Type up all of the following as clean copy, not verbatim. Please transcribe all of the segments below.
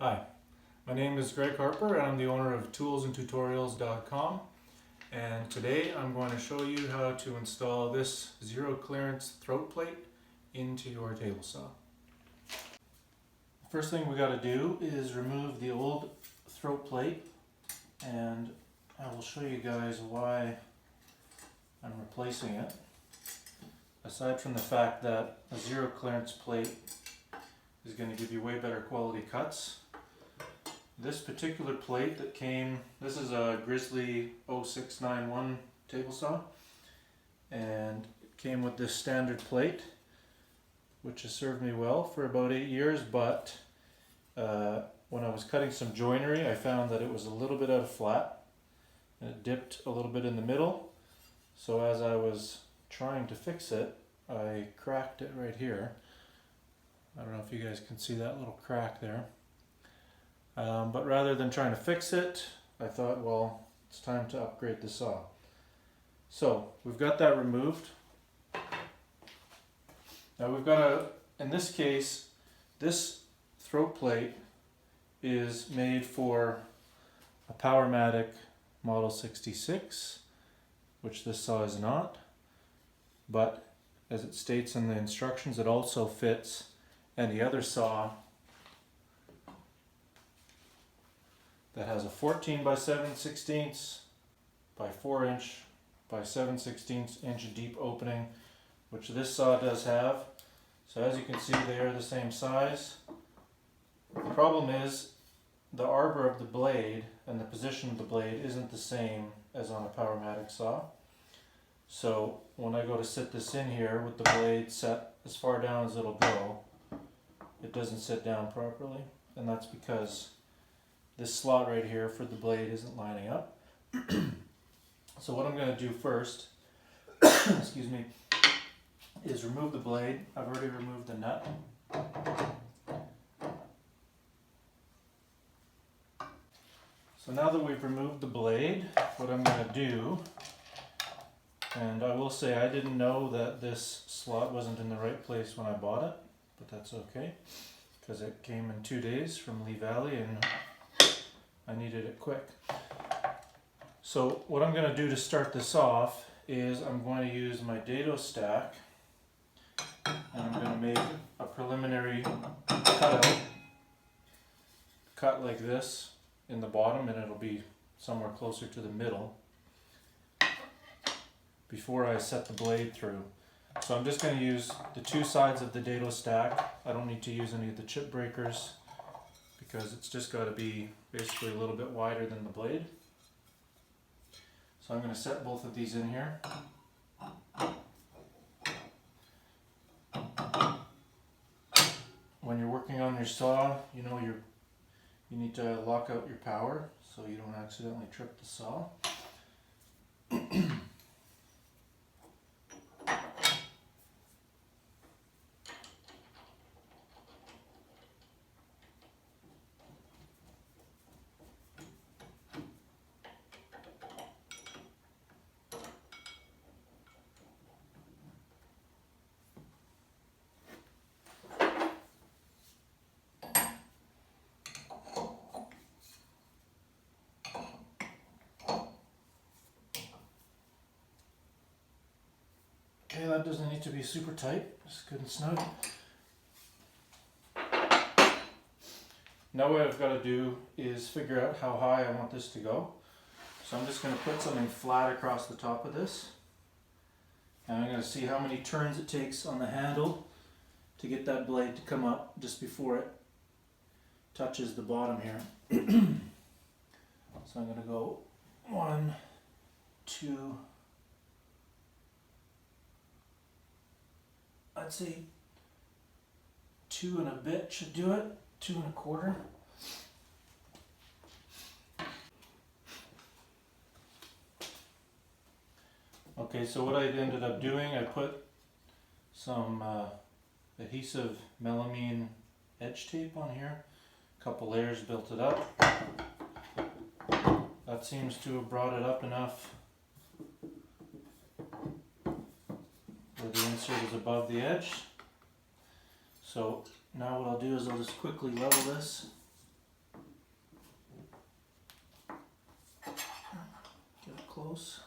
Hi, my name is Greg Harper and I'm the owner of toolsandtutorials.com, and today I'm going to show you how to install this zero clearance throat plate into your table saw. First thing we got to do is remove the old throat plate, and I will show you guys why I'm replacing it. Aside from the fact that a zero clearance plate is going to give you way better quality cuts, this particular plate that came, this is a Grizzly 0691 table saw, and it came with this standard plate, which has served me well for about 8 years, but when I was cutting some joinery, I found that it was a little bit out of flat, and it dipped a little bit in the middle. So as I was trying to fix it, I cracked it right here. I don't know if you guys can see that little crack there. But rather than trying to fix it, I thought, well, it's time to upgrade the saw. So we've got that removed. Now we've got in this case, this throat plate is made for a Powermatic Model 66, which this saw is not. But as it states in the instructions, it also fits any other saw that has a 14 by 7/16 by 4 inch by 7/16 inch deep opening, which this saw does have. So as you can see, they are the same size. The problem is the arbor of the blade and the position of the blade isn't the same as on a Powermatic saw. So when I go to sit this in here with the blade set as far down as it'll go, it doesn't sit down properly, and that's because this slot right here for the blade isn't lining up. So what I'm going to do first, excuse me, is remove the blade. I've already removed the nut. So now that we've removed the blade, what I'm going to do, and I will say I didn't know that this slot wasn't in the right place when I bought it, but that's okay, because it came in 2 days from Lee Valley and I needed it quick. So what I'm going to do to start this off is I'm going to use my dado stack, and I'm going to make a preliminary cut like this in the bottom, and it'll be somewhere closer to the middle before I set the blade through. So I'm just going to use the two sides of the dado stack. I don't need to use any of the chip breakers because it's just got to be basically a little bit wider than the blade. So I'm going to set both of these in here. When you're working on your saw, you know you need to lock out your power so you don't accidentally trip the saw. Okay, that doesn't need to be super tight, just good and snug. Now what I've got to do is figure out how high I want this to go. So I'm just going to put something flat across the top of this, and I'm going to see how many turns it takes on the handle to get that blade to come up just before it touches the bottom here. So I'm going to go 1, 2, I'd say 2 and a bit should do it, 2 1/4. Okay, so what I ended up doing, I put some adhesive melamine edge tape on here, a couple layers, built it up. That seems to have brought it up enough where the insert is above the edge. So now what I'll do is I'll just quickly level this close.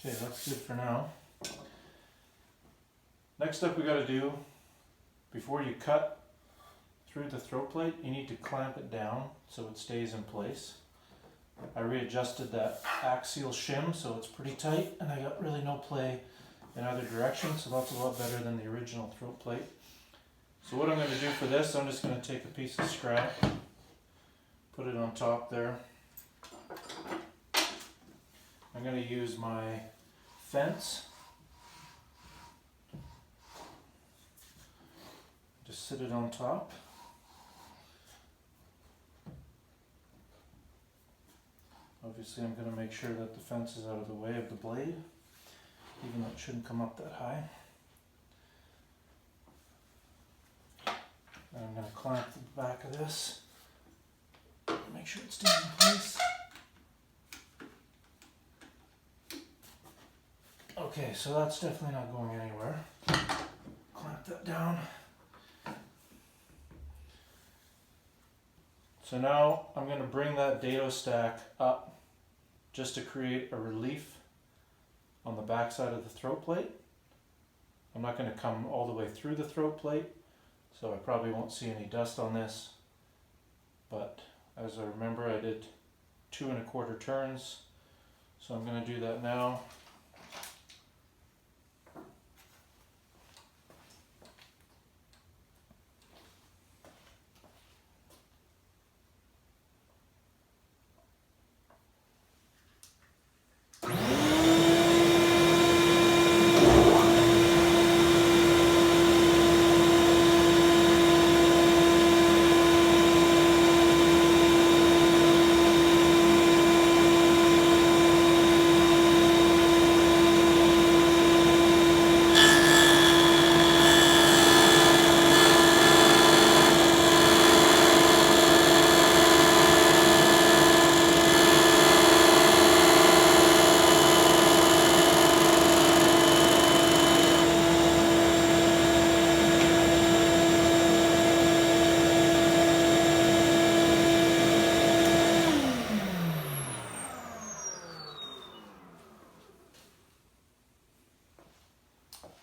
Okay, that's good for now. Next up we got to do, before you cut through the throat plate, you need to clamp it down so it stays in place. I readjusted that axial shim so it's pretty tight, and I got really no play in either direction, so that's a lot better than the original throat plate. So what I'm going to do for this, I'm just going to take a piece of scrap, put it on top there. I'm going to use my fence. Just sit it on top. Obviously I'm going to make sure that the fence is out of the way of the blade, even though it shouldn't come up that high. And I'm going to clamp the back of this, make sure it stays in place. Okay, so that's definitely not going anywhere. Clamp that down. So now I'm going to bring that dado stack up just to create a relief on the back side of the throat plate. I'm not going to come all the way through the throat plate, so I probably won't see any dust on this. But as I remember, I did 2 1/4 turns, so I'm going to do that now.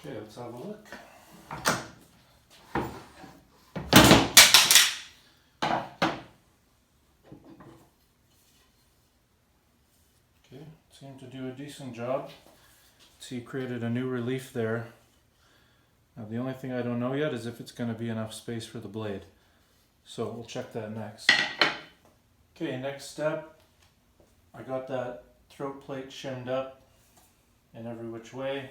Okay, let's have a look. Okay, seemed to do a decent job. See, created a new relief there. Now the only thing I don't know yet is if it's going to be enough space for the blade. So we'll check that next. Okay, next step. I got that throat plate shimmed up in every which way.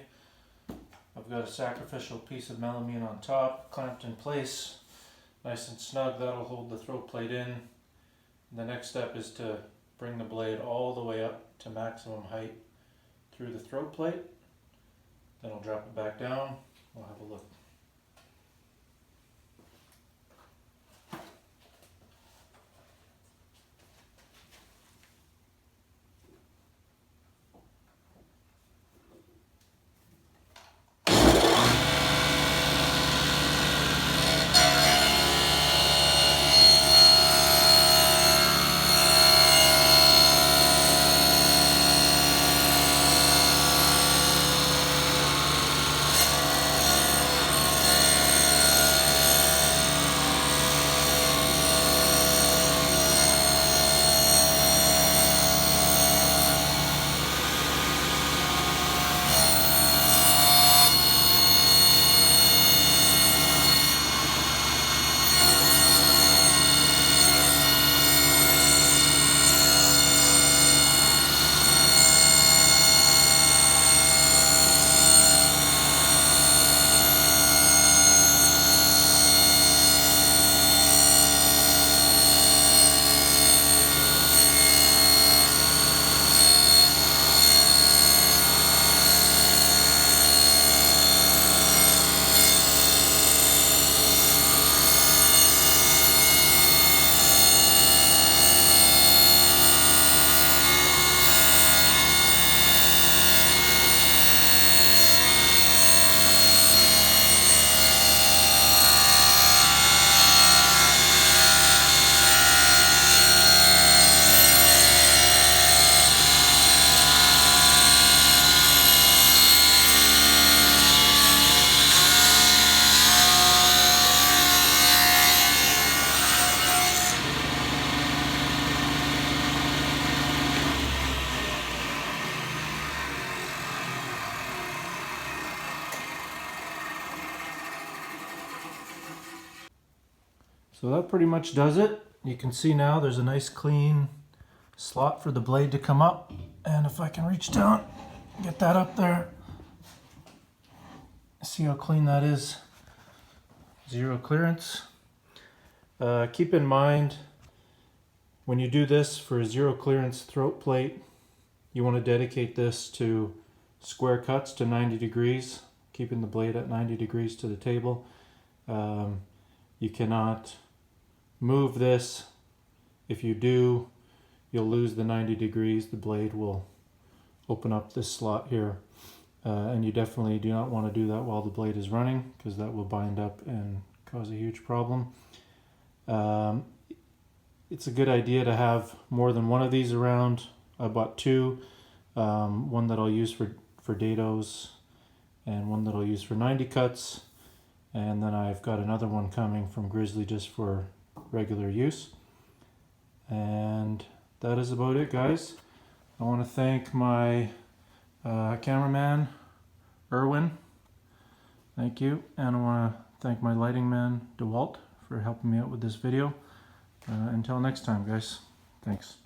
I've got a sacrificial piece of melamine on top, clamped in place, nice and snug. That'll hold the throat plate in. And the next step is to bring the blade all the way up to maximum height through the throat plate. Then I'll drop it back down. We'll have a look. So that pretty much does it. You can see now there's a nice clean slot for the blade to come up, and if I can reach down, get that up there, see how clean that is. Zero clearance. Keep in mind, when you do this for a zero clearance throat plate, you want to dedicate this to square cuts to 90 degrees, keeping the blade at 90 degrees to the table. You cannot move this. If you do, you'll lose the 90 degrees. The blade will open up this slot here. And you definitely do not want to do that while the blade is running, because that will bind up and cause a huge problem. It's a good idea to have more than one of these around. I bought two, one that I'll use for dados and one that I'll use for 90 cuts. And then I've got another one coming from Grizzly just for regular use. And that is about it, guys. I want to thank my cameraman, Erwin. Thank you. And I want to thank my lighting man, DeWalt, for helping me out with this video. Until next time, guys. Thanks.